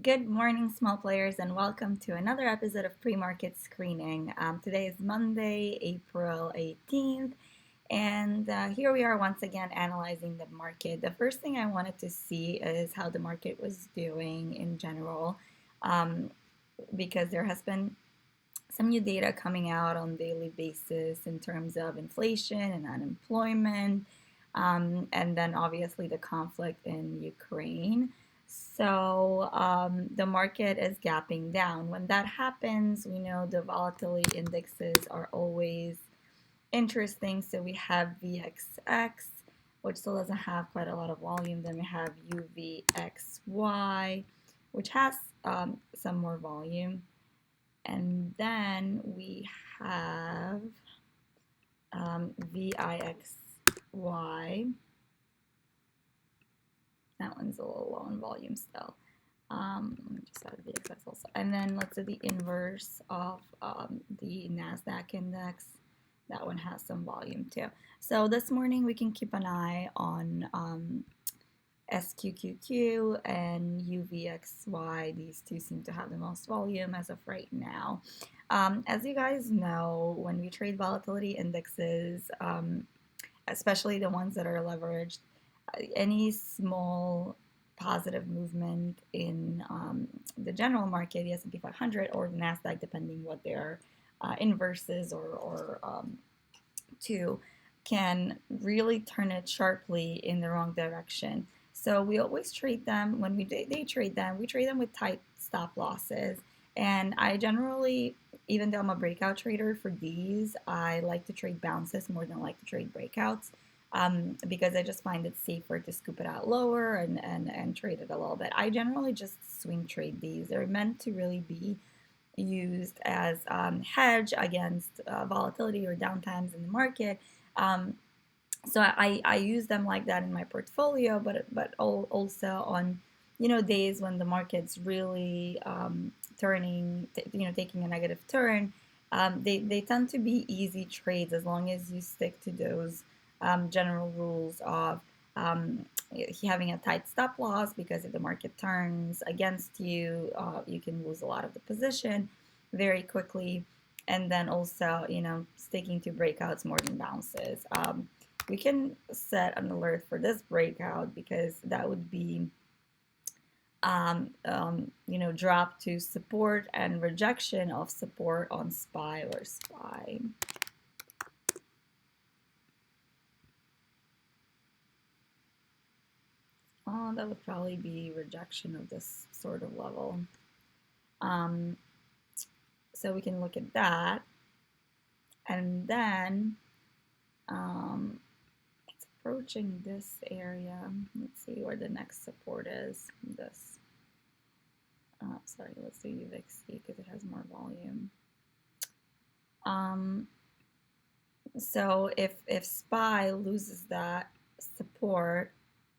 Good morning, small players, and welcome to another episode of Pre-Market Screening. Today is Monday, April 18th, and here we are once again analyzing the market. The first thing I wanted to see is how the market was doing in general, um, because there has been some new data coming out on a daily basis in terms of inflation and unemployment, and then obviously the conflict in Ukraine. So the market is gapping down. When that happens, we know the volatility indexes are always interesting. So we have VXX, which still doesn't have quite a lot of volume. Then we have UVXY, which has some more volume. And then we have VIXY. That one's a little low in volume still. Let me just add VXX also. And then let's do the inverse of the NASDAQ index. That one has some volume too. So this morning we can keep an eye on SQQQ and UVXY. These two seem to have the most volume as of right now. As you guys know, when we trade volatility indexes, especially the ones that are leveraged, any small positive movement in the general market, the S&P 500 or the NASDAQ, depending what their inverses or two, can really turn it sharply in the wrong direction. So we always trade them, when we day trade them, we trade them with tight stop losses. And I generally, even though I'm a breakout trader for these, I like to trade bounces more than I like to trade breakouts. Because I just find it safer to scoop it out lower and trade it a little bit. I generally just swing trade these. They're meant to really be used as hedge against volatility or downtimes in the market. So I use them like that in my portfolio, but also on days when the market's really turning, taking a negative turn. They tend to be easy trades as long as you stick to those general rules of having a tight stop loss, because if the market turns against you, you can lose a lot of the position very quickly. And then also, sticking to breakouts more than bounces. We can set an alert for this breakout because that would be drop to support and rejection of support on SPY or SPY. That would probably be rejection of this sort of level. So we can look at that. And then it's approaching this area. Let's see where the next support is. This. Sorry, let's do UVXC because it has more volume. So if SPY loses that support,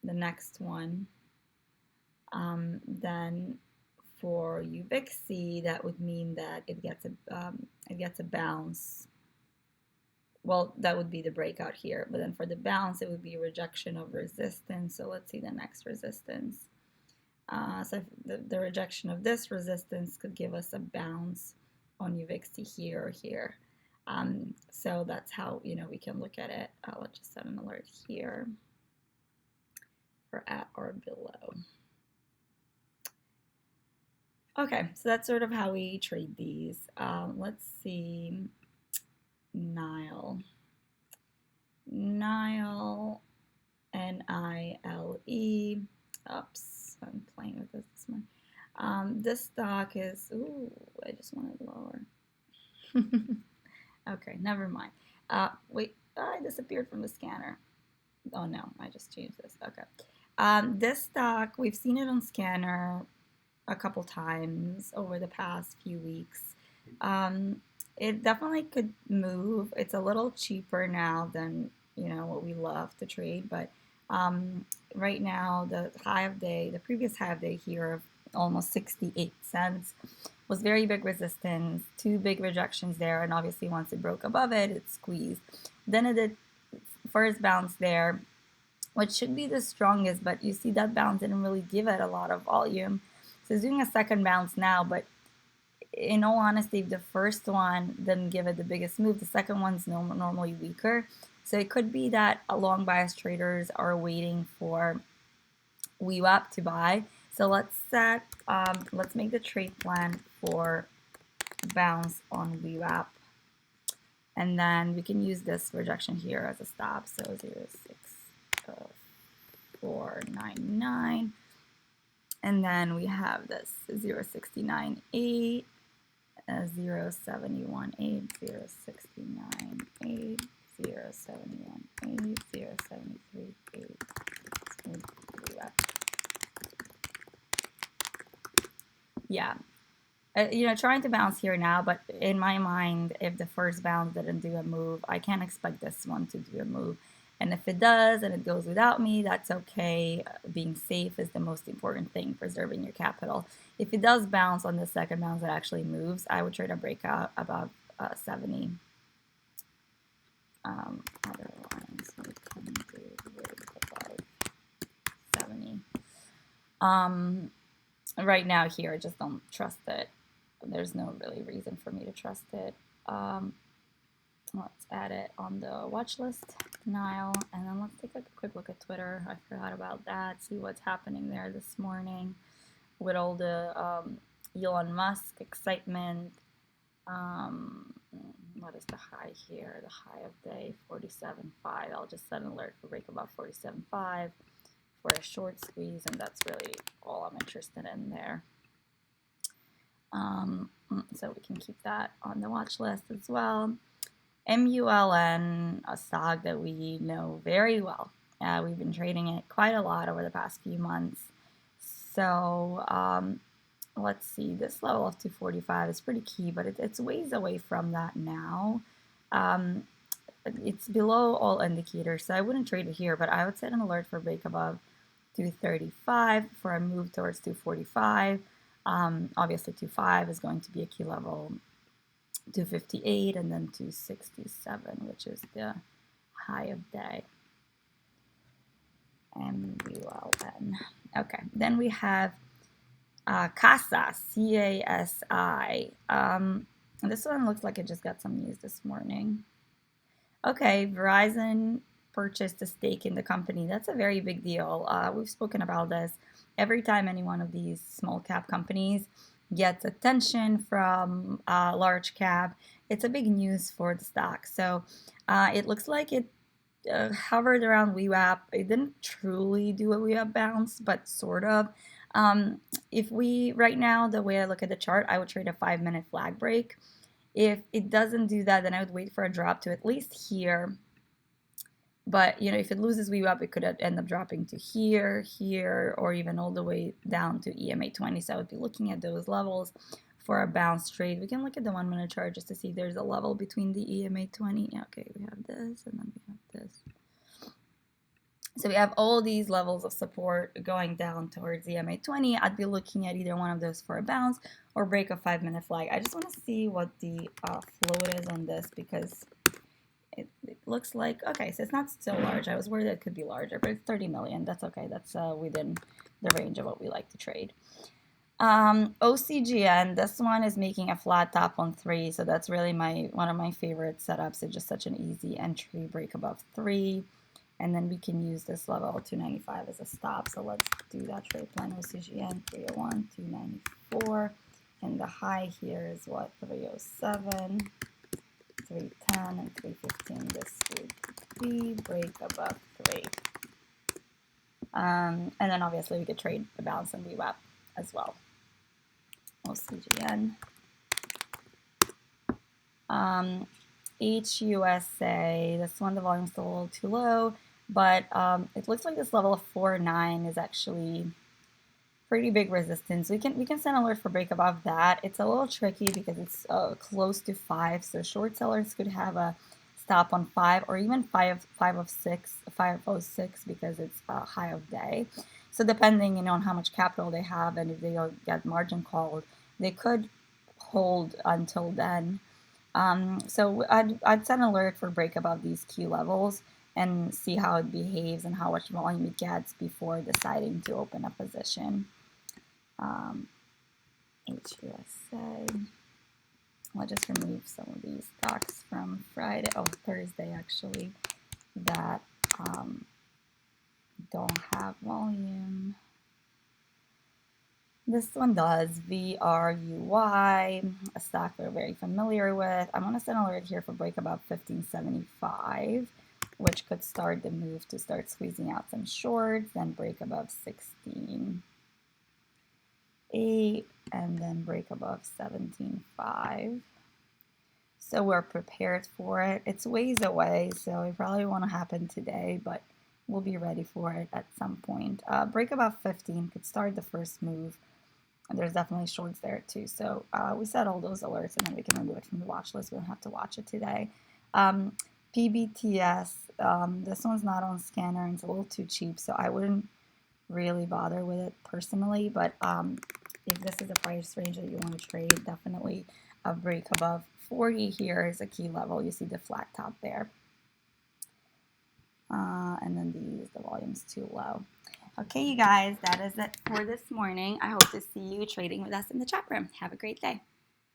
the next one, then for UVXC, that would mean that it gets a bounce. Well, that would be the breakout here, but then for the bounce, it would be a rejection of resistance. So let's see the next resistance. So the rejection of this resistance could give us a bounce on UVXC here or here. So that's how we can look at it. Let's just set an alert here for at or below. Okay, so that's sort of how we trade these. Let's see, Nile, N-I-L-E. Oops, I'm playing with this one. This stock is, I just want it lower. Okay, never mind. Wait, I disappeared from the scanner. Oh no, I just changed this. Okay. This stock, we've seen it on scanner a couple times over the past few weeks. It definitely could move. It's a little cheaper now than what we love to trade, but right now the previous high of day here of almost 68 cents was very big resistance, two big rejections there, and obviously once it broke above it, it squeezed. Then it did first bounce there, which should be the strongest, but you see that bounce didn't really give it a lot of volume. So it's doing a second bounce now, but in all honesty, if the first one didn't give it the biggest move, the second one's normally weaker. So it could be that long bias traders are waiting for VWAP to buy. So let's make the trade plan for bounce on VWAP. And then we can use this rejection here as a stop. So 0.6499. And then we have this 0.698, 0.718, 0.698, 0.718, 0.738. Yeah. Trying to bounce here now, but in my mind, if the first bounce didn't do a move, I can't expect this one to do a move. And if it does and it goes without me, that's okay. Being safe is the most important thing, preserving your capital. If it does bounce on the second bounce, it actually moves, I would trade a breakout above 70. Otherwise, we can do above 70. Right now here, I just don't trust it. There's no really reason for me to trust it. Let's add it on the watch list now, and then let's take a quick look at Twitter. I forgot about that. See what's happening there this morning with all the Elon Musk excitement. What is the high here? The high of day 47.5. I'll just set an alert for break above 47.5 for a short squeeze, and that's really all I'm interested in there. So we can keep that on the watch list as well. MULN, a stock that we know very well. We've been trading it quite a lot over the past few months. So let's see, this level of 245 is pretty key, but it's ways away from that now. It's below all indicators, so I wouldn't trade it here, but I would set an alert for break above 235 for a move towards 245. Obviously 2.5 is going to be a key level, 258, and then 267, which is the high of day. MULN. Okay, then we have CASA, CASI. This one looks like it just got some news this morning. Okay, Verizon purchased a stake in the company. That's a very big deal. We've spoken about this. Every time any one of these small cap companies gets attention from large cap, it's a big news for the stock. So it looks like it hovered around VWAP. It didn't truly do a VWAP bounce, but sort of. Right now, the way I look at the chart, I would trade a 5-minute flag break. If it doesn't do that, then I would wait for a drop to at least here. But, if it loses VWAP, it could end up dropping to here, or even all the way down to EMA 20. So I would be looking at those levels for a bounce trade. We can look at the 1-minute chart just to see if there's a level between the EMA 20. Okay, we have this, and then we have this. So we have all these levels of support going down towards EMA 20. I'd be looking at either one of those for a bounce or break a 5-minute flag. I just want to see what the float is on this, because it looks like, okay, so it's not so large. I was worried it could be larger, but it's 30 million. That's okay. That's within the range of what we like to trade. OCGN, this one is making a flat top on 3, so that's really one of my favorite setups. It's just such an easy entry, break above 3, and then we can use this level 295 as a stop. So let's do that trade plan. OCGN 301, 294, and the high here is what, 307. 310 and 315. This would be break above 3. And then obviously we could trade the bounce and VWAP as well. OCGN. HUSA, this one, the volume's still a little too low, but it looks like this level of 4.9 is actually pretty big resistance. We can send alert for break above that. It's a little tricky because it's close to 5, so short sellers could have a stop on 5 or even 506 because it's a high of day. So depending on how much capital they have and if they get margin called, they could hold until then. So I'd send alert for break above these key levels and see how it behaves and how much volume it gets before deciding to open a position. USA. I'll just remove some of these stocks from Thursday actually, that don't have volume. This one does, VRUY, a stock we're very familiar with. I'm going to send an alert here for break above 1575, which could start the move to start squeezing out some shorts, then break above 16.8, and then break above 17.5. So we're prepared for it. It's ways away, so it probably won't happen today, but we'll be ready for it at some point. Break above 15 could start the first move. And there's definitely shorts there too. So we set all those alerts, and then we can remove it from the watch list. We don't have to watch it today. PBTS, this one's not on scanner and it's a little too cheap, so I wouldn't really bother with it personally. But if this is a price range that you want to trade, definitely a break above 40 here is a key level. You see the flat top there. And then the volume's too low. Okay, you guys, that is it for this morning. I hope to see you trading with us in the chat room. Have a great day.